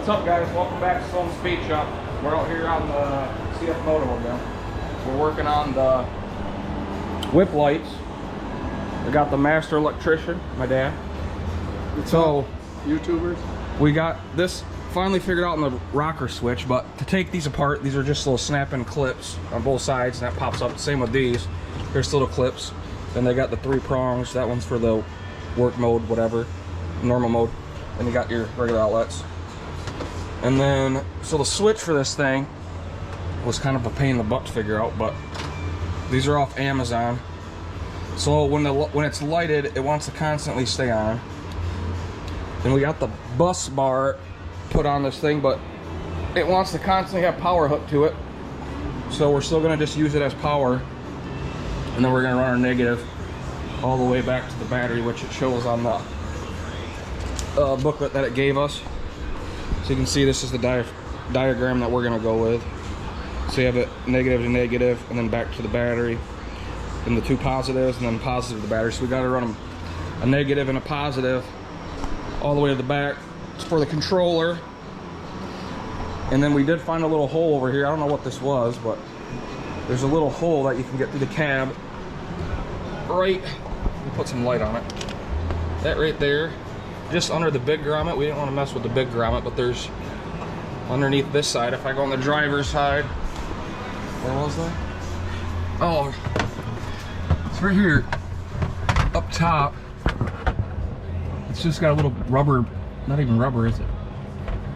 What's up, guys? Welcome back to Sloan's Speed Shop. We're out here on the Cfmoto again. We're working on the whip lights. We got the master electrician, my dad. So, YouTubers, we got this finally figured out in the rocker switch, but to take these apart, these are just little snap-in clips on both sides, and that pops up. Same with these. There's little clips. Then they got the 3 prongs. That one's for the work mode, whatever, normal mode. And you got your regular outlets. And then, so the switch for this thing was kind of a pain in the butt to figure out, but these are off Amazon. So when it's lighted, it wants to constantly stay on. Then we got the bus bar put on this thing, but it wants to constantly have power hooked to it. So we're still gonna just use it as power. And then we're gonna run our negative all the way back to the battery, which it shows on the booklet that it gave us. So you can see this is the diagram that we're gonna go with. So you have it negative to negative, and then back to the battery, and the 2 positives, and then positive to the battery. So we gotta run them a negative and a positive all the way to the back. It's for the controller. And then we did find a little hole over here. I don't know what this was, but there's a little hole that you can get through the cab. Right, we'll put some light on it. That right there, just under the big grommet. We didn't want to mess with the big grommet, but there's underneath this side. If I go on the driver's side, where was that? Oh, it's right here, up top. It's just got a little rubber, not even rubber, is it?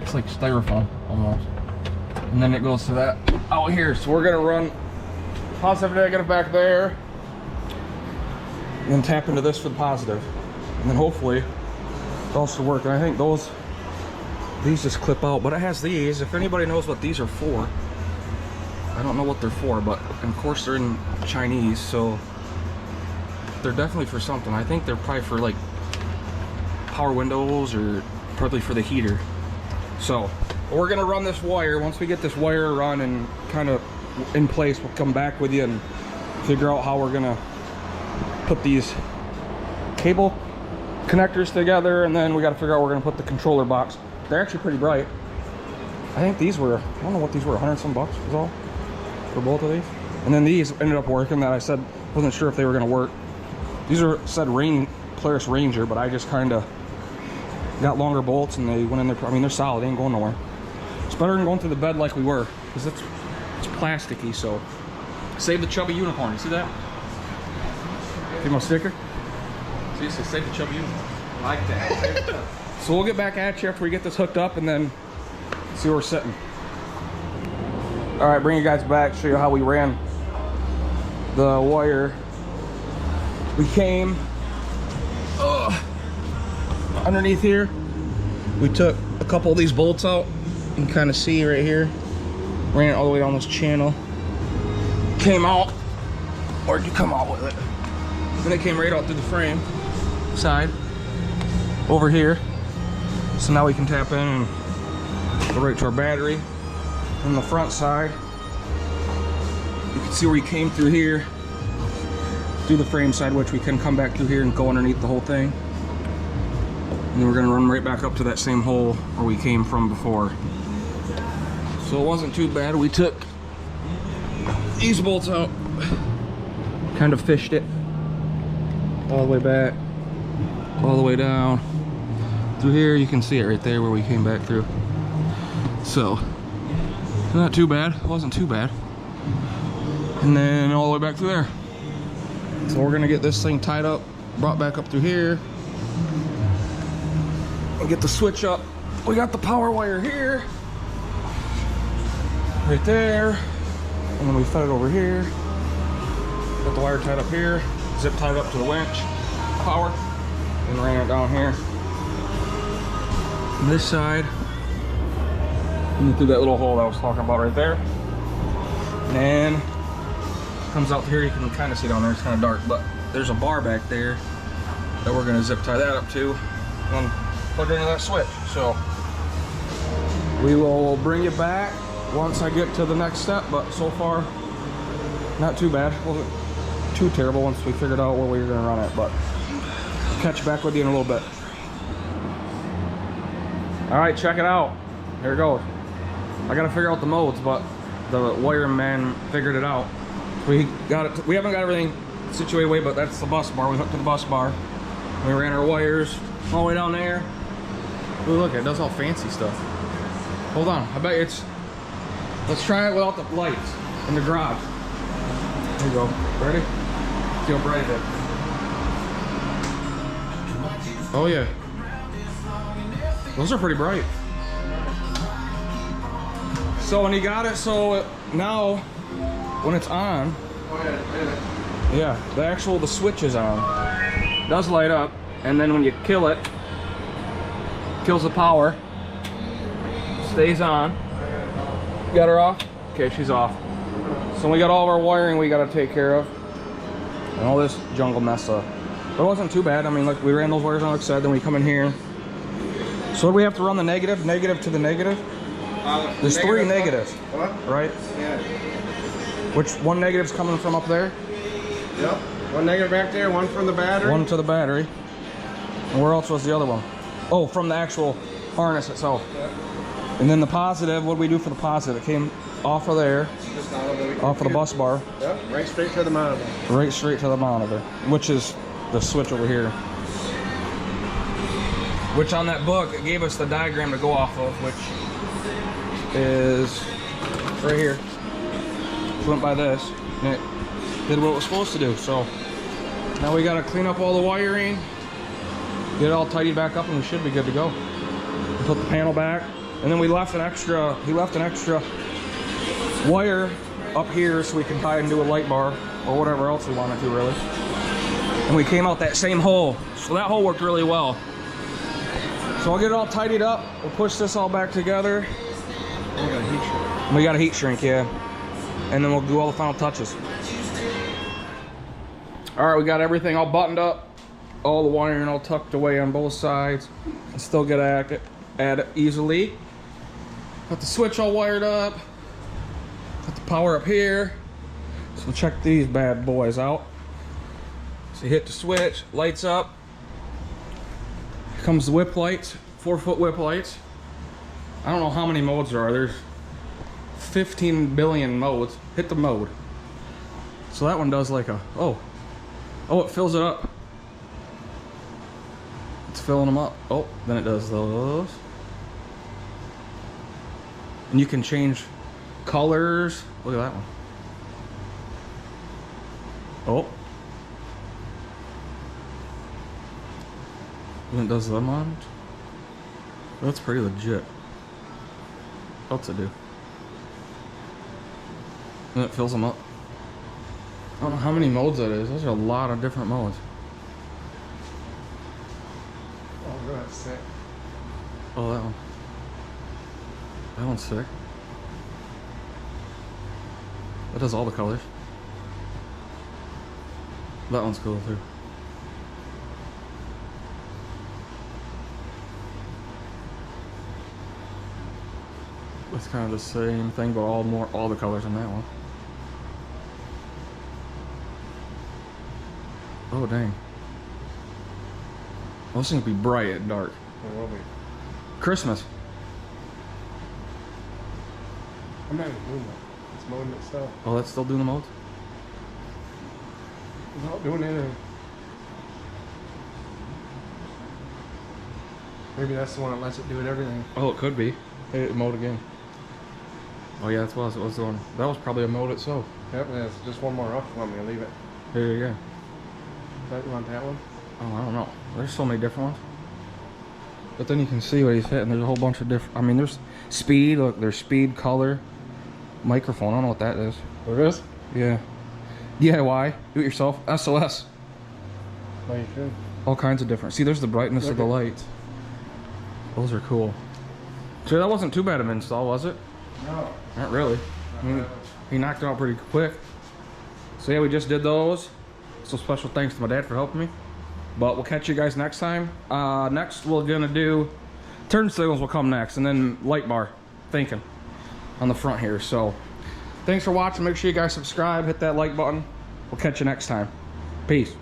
It's like styrofoam almost. And then it goes to that out here. So we're gonna run positive, negative back there, and then tap into this for the positive. And then hopefully it'll also work. And I think these just clip out, but it has these. If anybody knows what these are for, I don't know what they're for, but of course they're in Chinese, so they're definitely for something. I think they're probably for like power windows, or probably for the heater. So we're gonna run this wire. Once we get this wire run and kind of in place, we'll come back with you and figure out how we're gonna put these cable connectors together, and then we got to figure out where we're gonna put the controller box. They're actually pretty bright. I think these were, I don't know what these were, 100 some bucks was all for both of these. And then these ended up working, that I said wasn't sure if they were gonna work. These are said Polaris Ranger, but I just kind of got longer bolts and they went in there. I mean, they're solid, they ain't going nowhere. It's better than going through the bed like we were, because it's plasticky. So save the chubby unicorn. You see that? See my sticker? See, it says save the chubby unicorn. Like that. So we'll get back at you after we get this hooked up and then see where we're sitting. All right, bring you guys back, show you how we ran the wire. We came underneath here. We took a couple of these bolts out. You can kind of see right here. Ran it all the way down this channel. Came out. Where'd you come out with it? Then it came right out through the frame side over here. So now we can tap in and go right to our battery. On the front side, you can see where we came through here, through the frame side, which we can come back through here and go underneath the whole thing. And then we're gonna run right back up to that same hole where we came from before. So it wasn't too bad. We took these bolts out, kind of fished it all the way back, all the way down through here. You can see it right there where we came back through. So not too bad. It wasn't too bad. And then all the way back through there. So we're gonna get this thing tied up, brought back up through here, and get the switch up. We got the power wire here, right there, and then we fed it over here. Got the wire tied up here, zip tied up to the winch, power, and ran it down here. On this side, and through that little hole that I was talking about right there. And then comes out here. You can kind of see down there, it's kind of dark, but there's a bar back there that we're gonna zip tie that up to and plug it into that switch. So we will bring you back once I get to the next step, but so far not too bad. Wasn't too terrible once we figured out where we were gonna run it, but I'll catch back with you in a little bit. All right, check it out. here it goes. I gotta figure out the modes, but the wiring man figured it out. We got it. We haven't got everything situated away, but that's the bus bar. We hooked to the bus bar. We ran our wires all the way down there. Ooh, look, it does all fancy stuff. Hold on, I bet it's. Let's try it without the lights in the garage. There you go. Ready? See how bright it is. Oh yeah. Those are pretty bright. So when you got it, so now when it's on, yeah, the switch is on. It does light up, and then when you kill it, kills the power, stays on. Got her off? Okay, she's off. So we got all of our wiring we got to take care of, and all this jungle mess up. But it wasn't too bad. I mean, look, we ran those wires on, like I said, then we come in here. So we have to run the negative to the negative. There's three negatives. What? Right? Yeah. Which one negative's coming from up there? Yep. One negative back there, one from the battery. One to the battery. And where else was the other one? Oh, from the actual harness itself. Yep. And then the positive, what do we do for the positive? It came off of there, off of the bus bar. Yep, right straight to the monitor. Right straight to the monitor, which is the switch over here. Which on that book, it gave us the diagram to go off of, which is right here. It went by this, and it did what it was supposed to do. So now we gotta clean up all the wiring, get it all tidied back up, and we should be good to go. Put the panel back, and then we left an extra, he left an extra wire up here so we can tie it into a light bar or whatever else we wanted to, really. And we came out that same hole, so that hole worked really well. So I'll get it all tidied up. We'll push this all back together. We got a heat shrink, yeah. And then we'll do all the final touches. All right, we got everything all buttoned up. All the wiring all tucked away on both sides. And still get at it easily. Got the switch all wired up. Got the power up here. So check these bad boys out. So you hit the switch, lights up. Here comes the whip lights, 4-foot whip lights. I don't know how many modes there are. There's 15 billion modes. Hit the mode. So that one does like a, oh, it fills it up. It's filling them up. Oh, then it does those. And you can change colors. Look at that one. Oh. And it does them on. That's pretty legit. What's it do? And it fills them up. I don't know how many modes that is. Those are a lot of different modes. Oh, that's sick. Oh, that one. That one's sick. That does all the colors. That one's cool too. It's kind of the same thing, but all the colors in that one. Oh dang! Those things be bright at dark. It will be. Christmas. I'm not even doing that. It's moding itself. Oh, that's still doing the modes? It's not doing anything. Maybe that's the one that lets it do it everything. Oh, it could be. Hey, mode again. Oh yeah, it was the one. That was probably a mode itself. Yep, there's just one more off. Want me to leave it? There you go. You want that one? Oh, I don't know. There's so many different ones. But then you can see what he's hitting. There's a whole bunch of different. I mean, there's speed. Look, there's speed, color, microphone. I don't know what that is. What it is? Yeah. DIY. Do it yourself. SOS. Oh, you should. All kinds of different. See, there's the brightness of the lights. Those are cool. So that wasn't too bad of an install, was it? No. Not really. I mean, he knocked it out pretty quick. So yeah, we just did those. So special thanks to my dad for helping me. But we'll catch you guys next time. Next we're gonna do turn signals will come next, and then light bar thinking on the front here. So thanks for watching. Make sure you guys subscribe, hit that like button. We'll catch you next time. Peace.